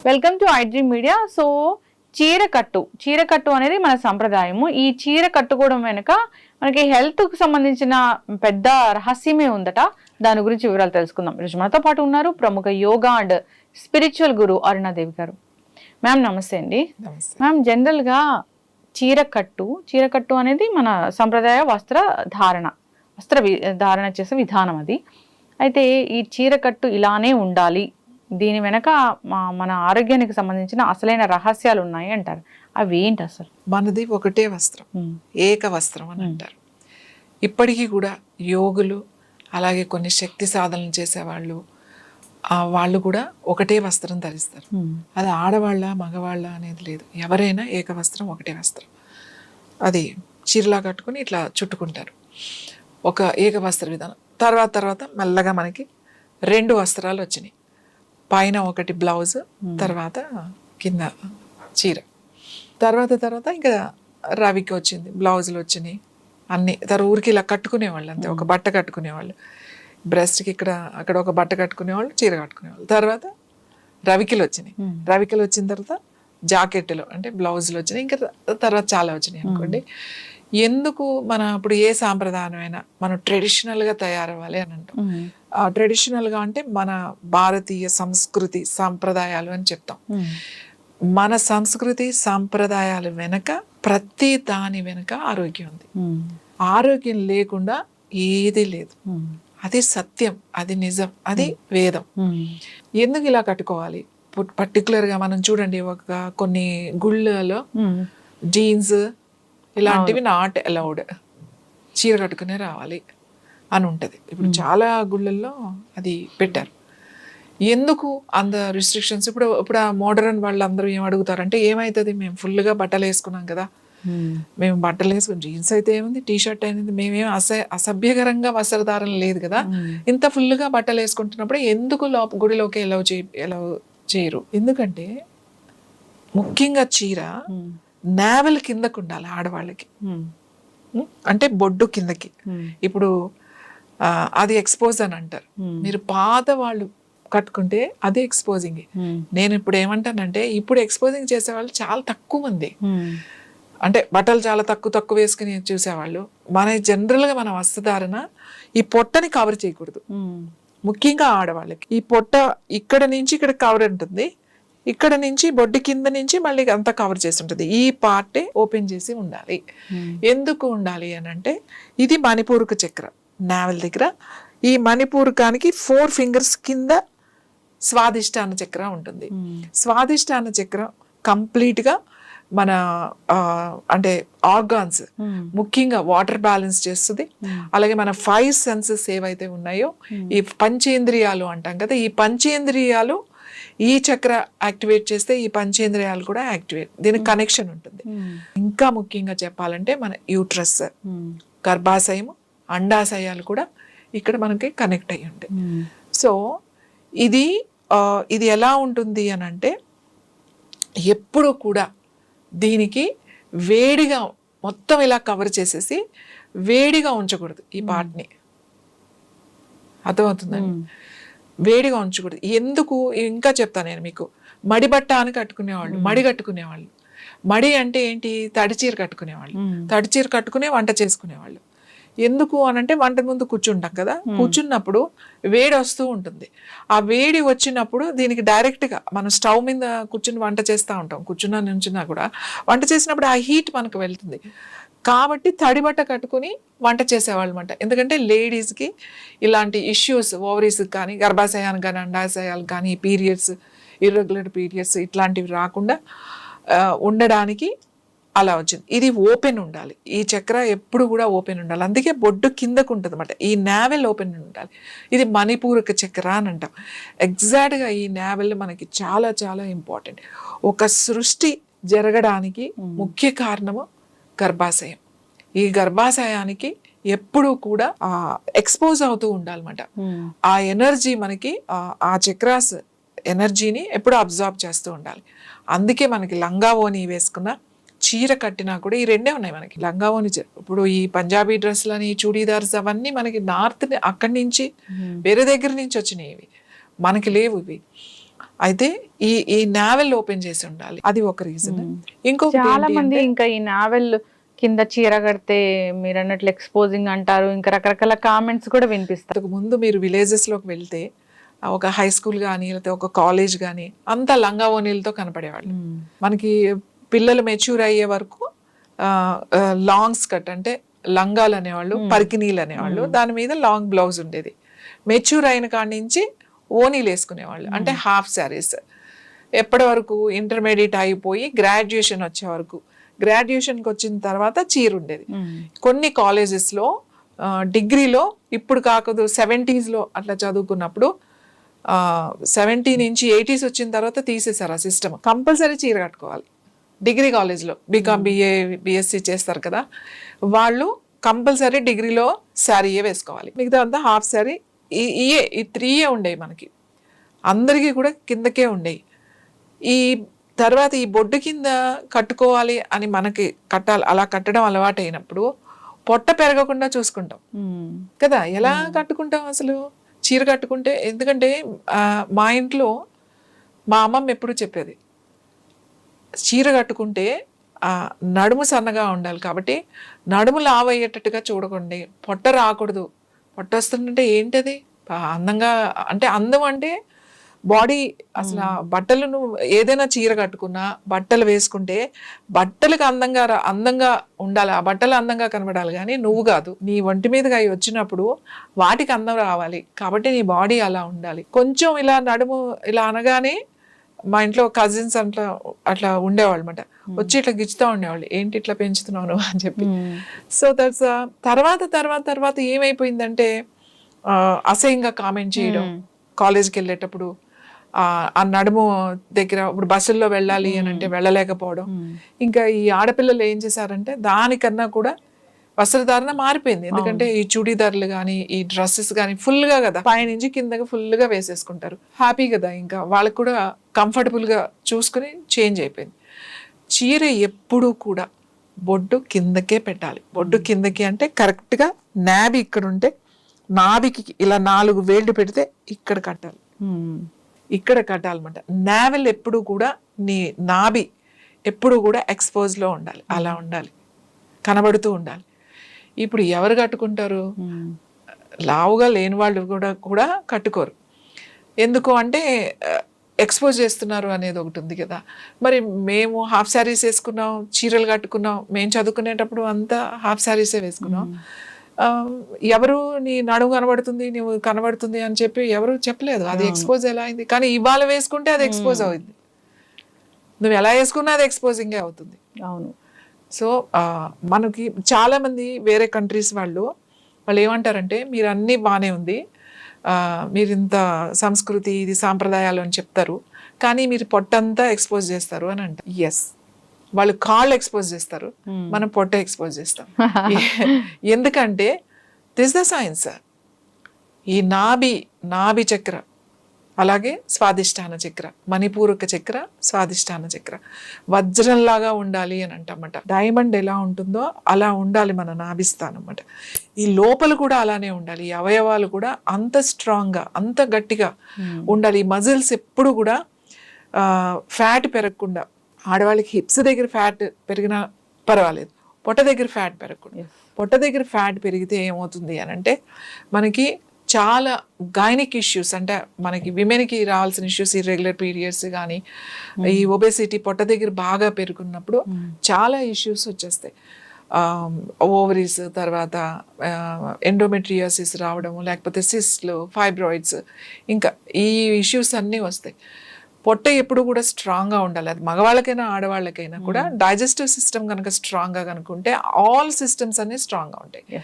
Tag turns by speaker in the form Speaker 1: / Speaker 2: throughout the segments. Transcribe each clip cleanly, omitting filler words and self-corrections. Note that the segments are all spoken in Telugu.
Speaker 1: Welcome to iDream media. So చీరకట్టు అనేది మన సంప్రదాయము. ఈ చీర కట్టుకోవడం వెనుక మనకి హెల్త్ కు సంబంధించిన పెద్ద రహస్యమే ఉందట. దాని గురించి వివరాలు తెలుసుకుందాం. ఈరోజు మనతో పాటు ఉన్నారు ప్రముఖ యోగా అండ్ స్పిరిచువల్ గురు అరుణాదేవి గారు. మ్యామ్ నమస్తే అండి. మ్యామ్, జనరల్ గా చీరకట్టు అనేది మన సంప్రదాయ వస్త్ర ధారణ చేసే విధానం అది. అయితే ఈ చీరకట్టు ఇలానే ఉండాలి, దీని వెనక మన ఆరోగ్యానికి సంబంధించిన అసలైన రహస్యాలు ఉన్నాయి అంటారు. అవి ఏంటి అసలు?
Speaker 2: మనది ఒకటే వస్త్రం, ఏక వస్త్రం అని అంటారు. ఇప్పటికీ కూడా యోగులు, అలాగే కొన్ని శక్తి సాధనలు చేసేవాళ్ళు, వాళ్ళు కూడా ఒకటే వస్త్రం ధరిస్తారు. అది ఆడవాళ్ళ మగవాళ్ళ అనేది లేదు, ఎవరైనా ఏక వస్త్రం, ఒకటే వస్త్రం. అది చీరలా కట్టుకుని ఇట్లా చుట్టుకుంటారు. ఒక ఏక వస్త్ర విధానం. తర్వాత మెల్లగా మనకి 2 వస్త్రాలు వచ్చినాయి. పైన ఒకటి బ్లౌజ్, తర్వాత కింద చీర. తర్వాత ఇంకా రవికి వచ్చింది, బ్లౌజులు వచ్చినాయి అన్నీ. ఊరికి ఇలా కట్టుకునేవాళ్ళు అంతే, ఒక బట్ట కట్టుకునేవాళ్ళు. బ్రెస్ట్కి ఇక్కడ అక్కడ ఒక బట్ట కట్టుకునేవాళ్ళు, చీర కట్టుకునేవాళ్ళు. తర్వాత రవికిలు వచ్చినాయి. రవికిలు వచ్చిన తర్వాత జాకెట్లు అంటే బ్లౌజులు వచ్చినాయి. ఇంకా తర్వాత చాలా వచ్చినాయి అనుకోండి. ఎందుకు మన ఇప్పుడు ఏ సాంప్రదాయమైనా మనం ట్రెడిషనల్గా తయారవ్వాలి అని అంటాం. ట్రెడిషనల్గా అంటే మన భారతీయ సంస్కృతి సాంప్రదాయాలు అని చెప్తాం. మన సంస్కృతి సాంప్రదాయాల వెనక ప్రతి దాని వెనక ఆరోగ్యం ఉంది. ఆరోగ్యం లేకుండా ఏది లేదు. అది సత్యం, అది నిజం, అది వేదం. ఎందుకు ఇలా కట్టుకోవాలి? పర్టికులర్గా మనం చూడండి, కొన్ని గుళ్ళలో జీన్స్ ఇలాంటివి నాట్ అలౌడ్, చీర కట్టుకునే రావాలి అని ఉంటుంది. ఇప్పుడు చాలా గుళ్ళల్లో అది పెట్టారు. ఎందుకు అంత రిస్ట్రిక్షన్స్? ఇప్పుడు ఆ మోడర్న్ వాళ్ళందరూ ఏం అడుగుతారంటే, ఏమవుతుంది, మేము ఫుల్గా బట్టలు వేసుకున్నాం కదా, మేము బట్టలు వేసుకుని జీన్స్ అయితే ఏముంది, టీ షర్ట్ అనేది, మేమేం అసభ్యకరంగా వస్త్రధారణ లేదు కదా, ఇంత ఫుల్గా బట్టలు వేసుకుంటున్నప్పుడు ఎందుకు గుడిలోకి ఎలా చేయరు? ఎందుకంటే ముఖ్యంగా చీర నావెల్ కిందకు ఉండాలి ఆడవాళ్ళకి, అంటే బొడ్డు కిందకి. ఇప్పుడు అది ఎక్స్పోజ్ అని అంటారు. మీరు పాత వాళ్ళు కట్టుకుంటే అది ఎక్స్పోజింగ్. నేను ఇప్పుడు ఏమంటానంటే, ఇప్పుడు ఎక్స్పోజింగ్ చేసేవాళ్ళు చాలా తక్కువ మంది, అంటే బట్టలు చాలా తక్కువ వేసుకుని చూసేవాళ్ళు. జనరల్గా మన వస్త్రధారణ ఈ పొట్టని కవర్ చేయకూడదు. ముఖ్యంగా ఆడవాళ్ళకి ఈ పొట్ట ఇక్కడ నుంచి ఇక్కడ కవర్ ఉంటుంది, ఇక్కడ నుంచి బొడ్డు కింద నుంచి మళ్ళీ అంతా కవర్ చేసి ఉంటుంది. ఈ పార్టే ఓపెన్ చేసి ఉండాలి. ఎందుకు ఉండాలి అని అంటే, ఇది మణిపూరక చక్ర, నావెల్ దగ్గర. ఈ మణిపూరకానికి 4 ఫింగర్స్ కింద స్వాదిష్టాన చక్ర ఉంటుంది. స్వాదిష్టాన చక్ర కంప్లీట్గా మన అంటే ఆర్గాన్స్, ముఖ్యంగా వాటర్ బ్యాలెన్స్ చేస్తుంది. అలాగే మన 5 సెన్సెస్ ఏవైతే ఉన్నాయో, ఈ పంచేంద్రియాలు అంటాం కదా, ఈ పంచేంద్రియాలు ఈ చక్ర యాక్టివేట్ చేస్తే ఈ పంచేంద్రియాలు కూడా యాక్టివేట్, దీనికి కనెక్షన్ ఉంటుంది. ఇంకా ముఖ్యంగా చెప్పాలంటే మన యూట్రస్, గర్భాశయం, అండాశయాలు కూడా ఇక్కడ మనకి కనెక్ట్ అయ్యి ఉంటాయి. సో ఇది ఎలా ఉంటుంది అని అంటే, ఎప్పుడు కూడా దీనికి వేడిగా మొత్తం ఇలా కవర్ చేసేసి వేడిగా ఉంచకూడదు. ఈ పార్ట్ని అర్థమవుతుందండి, వేడిగా ఉంచకూడదు. ఎందుకు ఇంకా చెప్తాను నేను మీకు. మడి బట్ట అని కట్టుకునేవాళ్ళు, మడి కట్టుకునేవాళ్ళు. మడి అంటే ఏంటి? తడిచీర కట్టుకునేవాళ్ళు. తడిచీర కట్టుకునే వంట చేసుకునేవాళ్ళు. ఎందుకు అనంటే, వంట ముందు కూర్చుంటాం కదా, కూర్చున్నప్పుడు వేడి వస్తూ ఉంటుంది. ఆ వేడి వచ్చినప్పుడు దీనికి డైరెక్ట్గా మనం స్టవ్ మీద కూర్చుని వంట చేస్తూ ఉంటాం, నుంచున్నా కూడా వంట చేసినప్పుడు ఆ హీట్ మనకు వెళ్తుంది. కాబట్టి తడి బట్ట కట్టుకుని వంట చేసేవాళ్ళు అనమాట. ఎందుకంటే లేడీస్కి ఇలాంటి ఇష్యూస్, ఓవరీస్కి కానీ, గర్భాశయానికి కానీ, అండాశయాలకు కానీ, పీరియడ్స్, ఇర్రెగ్యులర్ పీరియడ్స్ ఇట్లాంటివి రాకుండా ఉండడానికి అలా వచ్చింది. ఇది ఓపెన్ ఉండాలి, ఈ చక్ర ఎప్పుడు కూడా ఓపెన్ ఉండాలి. అందుకే బొడ్డు కిందకు ఉంటుంది అనమాట. ఈ నావెల్ ఓపెన్ ఉండాలి. ఇది మణిపూరక చక్ర అని అంటాం. ఎగ్జాక్ట్గా ఈ నావెల్ మనకి చాలా చాలా ఇంపార్టెంట్. ఒక సృష్టి జరగడానికి ముఖ్య కారణము గర్భాశయం. ఈ గర్భాశయానికి ఎప్పుడూ కూడా ఎక్స్పోజ్ అవుతూ ఉండాలన్నమాట. ఆ ఎనర్జీ మనకి, ఆ చక్రాస్ ఎనర్జీని ఎప్పుడు అబ్జార్బ్ చేస్తూ ఉండాలి. అందుకే మనకి లంగా ఓని వేసుకున్న, చీర కట్టినా కూడా ఈ 2 ఉన్నాయి మనకి. లంగా ఓని, ఇప్పుడు ఈ పంజాబీ డ్రెస్లని, చూడీదార్స్ అవన్నీ మనకి నార్త్ అక్కడి నుంచి వేరే దగ్గర నుంచి వచ్చినాయి, ఇవి మనకి లేవు. ఇవి అయితే ఈ నావెల్ ఓపెన్ చేసి ఉండాలి, అది ఒక రీజన్. ఇంకొకటి
Speaker 1: చాలా
Speaker 2: ఏంటి
Speaker 1: మంది
Speaker 2: అంటే,
Speaker 1: ఇంకా ఈ నావెల్ కింద చీర కడితే మీరు అన్నట్లు ఎక్స్పోజింగ్ అంటారు, ఇంకా రకరకాల కామెంట్స్ కూడా వినిపిస్తారు.
Speaker 2: అంతకు ముందు మీరు విలేజెస్ లోకి వెళ్తే ఒక హై స్కూల్ కానీ లేకపోతే ఒక కాలేజ్ కానీ అంతా లంగా ఓనీలతో కనపడేవాళ్ళు. మనకి పిల్లలు మెచ్యూర్ అయ్యే వరకు లాంగ్ స్కర్ట్ అంటే లంగాలు అనేవాళ్ళు, పరికినీలు అనేవాళ్ళు, దాని మీద లాంగ్ బ్లౌజ్ ఉండేది. మెచ్యూర్ అయిన కాడి నుంచి ఓనీలు వేసుకునేవాళ్ళు, అంటే హాఫ్ శారీస్. ఎప్పటి వరకు ఇంటర్మీడియట్ అయిపోయి గ్రాడ్యుయేషన్ వచ్చే వరకు, గ్రాడ్యుయేషన్కి వచ్చిన తర్వాత చీర ఉండేది. కొన్ని కాలేజెస్లో డిగ్రీలో ఇప్పుడు కాకదు 70s అట్లా చదువుకున్నప్పుడు 70 నుంచి 80s వచ్చిన తర్వాత తీసేశారు ఆ సిస్టమ్. కంపల్సరీ చీర కట్టుకోవాలి. డిగ్రీ కాలేజ్లో బీకామ్ బిఏ బిఎస్సి చేస్తారు కదా, వాళ్ళు కంపల్సరీ డిగ్రీలో శారీయే వేసుకోవాలి, మిగతా అంతా హాఫ్ శారీ. ఈ 3 ఉండేవి మనకి, అందరికీ కూడా కిందకే ఉండేవి. ఈ తర్వాత ఈ బొడ్డు కింద కట్టుకోవాలి అని మనకి కట్టాలి, అలా కట్టడం అలవాటు అయినప్పుడు పొట్ట పెరగకుండా చూసుకుంటాం కదా. ఎలా కట్టుకుంటాం అసలు చీర కట్టుకుంటే? ఎందుకంటే మా ఇంట్లో మా అమ్మమ్మ ఎప్పుడు చెప్పేది, చీర కట్టుకుంటే నడుము సన్నగా ఉండాలి కాబట్టి నడుము లావు అయ్యేటట్టుగా చూడకండి, పొట్ట రాకూడదు. పొట్ట వస్తుందంటే ఏంటది అందంగా, అంటే అందం అంటే బాడీ. అసలు బట్టలు నువ్వు ఏదైనా చీర కట్టుకున్నా, బట్టలు వేసుకుంటే బట్టలకు అందంగా ఉండాలి, ఆ బట్టలు అందంగా కనబడాలి, కానీ నువ్వు కాదు. నీ ఒంటి మీదగా అవి వచ్చినప్పుడు వాటికి అందం రావాలి కాబట్టి నీ బాడీ అలా ఉండాలి. కొంచెం ఇలా నడుము ఇలా అనగానే మా ఇంట్లో కజిన్స్ అట్లా ఉండేవాళ్ళు అనమాట, వచ్చి ఇట్లా గిచ్చుతూ ఉండేవాళ్ళు, ఏంటి ఇట్లా పెంచుతున్నావు అని చెప్పి. సో దట్స్ తర్వాత ఏమైపోయిందంటే అసహ్యంగా కామెంట్ చేయడం. కాలేజ్కి వెళ్ళేటప్పుడు ఆ నడుము దగ్గర, ఇప్పుడు బస్సుల్లో వెళ్ళాలి అని అంటే వెళ్ళలేకపోవడం. ఇంకా ఈ ఆడపిల్లలు ఏం చేశారంటే దానికన్నా కూడా వస్త్రధారణ మారిపోయింది. ఎందుకంటే ఈ చుడీదార్లు కానీ ఈ డ్రెస్సెస్ కానీ ఫుల్గా కదా, పైనుంచి కిందగా ఫుల్గా వేసేసుకుంటారు, హ్యాపీ కదా, ఇంకా వాళ్ళకు కూడా కంఫర్టబుల్గా చూసుకుని చేంజ్ అయిపోయింది. చీర ఎప్పుడూ కూడా బొడ్డు కిందకే పెట్టాలి. బొడ్డు కిందకి అంటే కరెక్ట్గా నాభి ఇక్కడ ఉంటే నాభికి ఇలా 4 వేళ్ళు పెడితే ఇక్కడ కట్టాలి, ఇక్కడ కట్టాలన్నమాట. నావెల్ ఎప్పుడు కూడా నీ నాభి ఎప్పుడు కూడా ఎక్స్పోజ్లో ఉండాలి, అలా ఉండాలి, కనబడుతూ ఉండాలి. ఇప్పుడు ఎవరు కట్టుకుంటారు? లావుగా లేని వాళ్ళు కూడా కట్టుకోరు. ఎందుకు అంటే ఎక్స్పోజ్ చేస్తున్నారు అనేది ఒకటి ఉంది కదా. మరి మేము హాఫ్ శారీస్ వేసుకున్నాం, చీరలు కట్టుకున్నాం, మేము చదువుకునేటప్పుడు అంతా హాఫ్ శారీసే వేసుకున్నాం. ఎవరు నీ నడుము కనబడుతుంది, నువ్వు కనబడుతుంది అని చెప్పి ఎవరు చెప్పలేదు. అది ఎక్స్పోజ్ ఎలా అయింది? కానీ ఇవాళ వేసుకుంటే అది ఎక్స్పోజ్ అవుతుంది, నువ్వు ఎలా వేసుకున్నా అది ఎక్స్పోజింగే అవుతుంది.
Speaker 1: అవును.
Speaker 2: సో మనకి చాలా మంది వేరే కంట్రీస్ వాళ్ళు ఏమంటారంటే, మీరు అన్నీ బాగానే ఉంది, మీరు ఇంత సంస్కృతి ఇది సాంప్రదాయాలు అని చెప్తారు, కానీ మీరు పొట్టంతా ఎక్స్పోజ్ చేస్తారు అని అంటారు. ఎస్, వాళ్ళు కాళ్ళు ఎక్స్పోజ్ చేస్తారు, మనం పొట్ట ఎక్స్పోజ్ చేస్తాం. ఎందుకంటే దిస్ ద సైన్స్. ఈ నాభి చక్ర, అలాగే స్వాదిష్టాన చక్ర, మణిపూరక చక్ర, స్వాదిష్టాన చక్ర వజ్రంలాగా ఉండాలి అని అంటమాట. డైమండ్ ఎలా ఉంటుందో అలా ఉండాలి మన నాభిస్థానం అన్నమాట. ఈ లోపల కూడా అలానే ఉండాలి, ఈ అవయవాలు కూడా అంత స్ట్రాంగ్గా అంత గట్టిగా ఉండాలి. ఈ మజిల్స్ ఎప్పుడు కూడా ఫ్యాట్ పెరగకుండా, ఆడవాళ్ళకి హిప్స్ దగ్గర ఫ్యాట్ పెరిగినా పర్వాలేదు, పొట్ట దగ్గర ఫ్యాట్ పెరగకూడదు. పొట్ట దగ్గర ఫ్యాట్ పెరిగితే ఏమవుతుంది అని అంటే మనకి చాలా గైనిక్ ఇష్యూస్, అంటే మనకి విమెన్కి రావాల్సిన ఇష్యూస్, ఇర్రెగ్యులర్ పీరియడ్స్ కానీ ఈ ఒబెసిటీ పొట్ట దగ్గర బాగా పెరుగున్నప్పుడు చాలా ఇష్యూస్ వచ్చేస్తాయి. ఓవరీస్, తర్వాత ఎండోమెట్రియోసిస్ రావడము, లేకపోతే సిస్ట్లు, ఫైబ్రాయిడ్స్, ఇంకా ఈ ఇష్యూస్ అన్నీ వస్తాయి. పొట్ట ఎప్పుడు కూడా స్ట్రాంగ్గా ఉండాలి. అది మగవాళ్ళకైనా ఆడవాళ్ళకైనా కూడా డైజెస్టివ్ సిస్టమ్ కనుక స్ట్రాంగ్గా కనుకుంటే ఆల్ సిస్టమ్స్ అన్నీ స్ట్రాంగ్గా ఉంటాయి.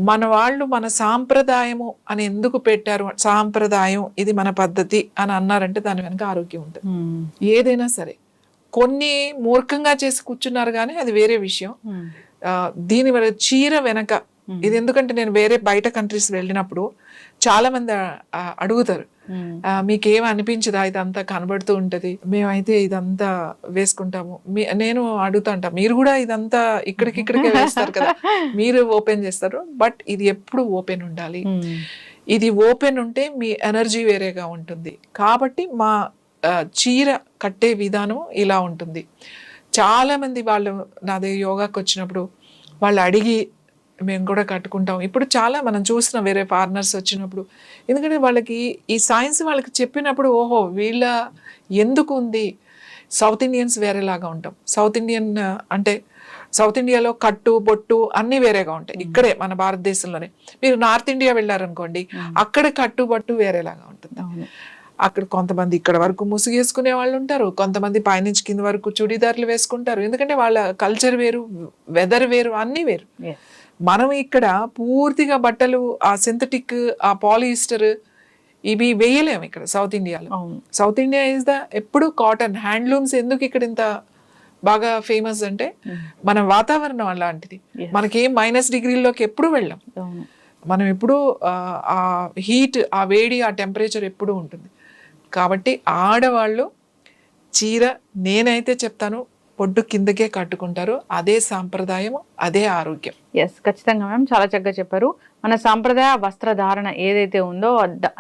Speaker 2: మన వాళ్ళు మన సాంప్రదాయము అని ఎందుకు పెట్టారు, సాంప్రదాయం ఇది మన పద్ధతి అని అన్నారంటే దాని వెనక ఆరోగ్యం ఉంటుంది. ఏదైనా సరే కొన్ని మూర్ఖంగా చేసి కూర్చున్నారు కానీ అది వేరే విషయం. దీని వల్ల చీర వెనక ఇది ఎందుకంటే నేను వేరే బయట కంట్రీస్ వెళ్ళినప్పుడు చాలా మంది అడుగుతారు, మీకేం అనిపించదా ఇదంతా కనబడుతూ ఉంటది, మేమైతే ఇదంతా వేసుకుంటాము. నేను అడుగుతా ఉంటా, మీరు కూడా ఇదంతా ఇక్కడికే వేస్తారు కదా, మీరు ఓపెన్ చేస్తారు, బట్ ఇది ఎప్పుడు ఓపెన్ ఉండాలి. ఇది ఓపెన్ ఉంటే మీ ఎనర్జీ వేరేగా ఉంటుంది. కాబట్టి చీర కట్టే విధానం ఇలా ఉంటుంది. చాలామంది వాళ్ళు నాది యోగాకి వచ్చినప్పుడు వాళ్ళు అడిగి మేము కూడా కట్టుకుంటాం. ఇప్పుడు చాలా మనం చూస్తున్నాం వేరే ఫారినర్స్ వచ్చినప్పుడు, ఎందుకంటే వాళ్ళకి ఈ సైన్స్ వాళ్ళకి చెప్పినప్పుడు ఓహో వీళ్ళ ఎందుకు ఉంది. సౌత్ ఇండియన్స్ వేరేలాగా ఉంటాం. సౌత్ ఇండియన్ అంటే సౌత్ ఇండియాలో కట్టు బొట్టు అన్నీ వేరేగా ఉంటాయి. ఇక్కడే మన భారతదేశంలోనే. మీరు నార్త్ ఇండియా వెళ్ళారనుకోండి, అక్కడ కట్టు బొట్టు వేరేలాగా ఉంటుంది. అక్కడ కొంతమంది ఇక్కడ వరకు ముసుగేసుకునే వాళ్ళు ఉంటారు, కొంతమంది పైనుంచి కింద వరకు చుడీదార్లు వేసుకుంటారు. ఎందుకంటే వాళ్ళ కల్చర్ వేరు, వెదర్ వేరు, అన్నీ వేరు. మనం ఇక్కడ పూర్తిగా బట్టలు ఆ సింథటిక్, ఆ పాలిస్టర్ ఇవి వేయలేము ఇక్కడ సౌత్ ఇండియాలో. సౌత్ ఇండియా ఇస్ ద ఎప్పుడు కాటన్ హ్యాండ్లూమ్స్. ఎందుకు ఇక్కడ ఇంత బాగా ఫేమస్ అంటే మన వాతావరణం అలాంటిది. మనకేం -డిగ్రీల్లోకి ఎప్పుడు వెళ్ళాం. మనం ఎప్పుడు ఆ హీట్, ఆ వేడి, ఆ టెంపరేచర్ ఎప్పుడు ఉంటుంది. కాబట్టి ఆడవాళ్ళు చీర నేనైతే చెప్తాను పొడ్డు కిందకే కట్టుకుంటారు. అదే సాంప్రదాయం, అదే ఆరోగ్యం.
Speaker 1: ఎస్, ఖచ్చితంగా మ్యామ్, చాలా చక్కగా చెప్పారు. మన సాంప్రదాయ వస్త్రధారణ ఏదైతే ఉందో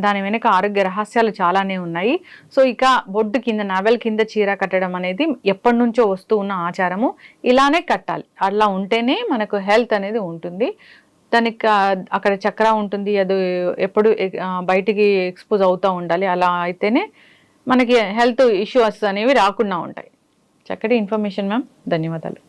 Speaker 1: దాని వెనుక ఆరోగ్య రహస్యాలు చాలానే ఉన్నాయి. సో ఇక బొడ్డు కింద, నవెల్ కింద చీర కట్టడం అనేది ఎప్పటి నుంచో వస్తూ ఉన్న ఆచారము. ఇలానే కట్టాలి. అలా ఉంటేనే మనకు హెల్త్ అనేది ఉంటుంది. దానికి అక్కడ చక్ర ఉంటుంది, అది ఎప్పుడు బయటికి ఎక్స్పోజ్ అవుతూ ఉండాలి. అలా అయితేనే మనకి హెల్త్ ఇష్యూస్ అనేవి రాకుండా ఉంటాయి. చక్కటి ఇన్ఫర్మేషన్ మ్యామ్, ధన్యవాదాలు.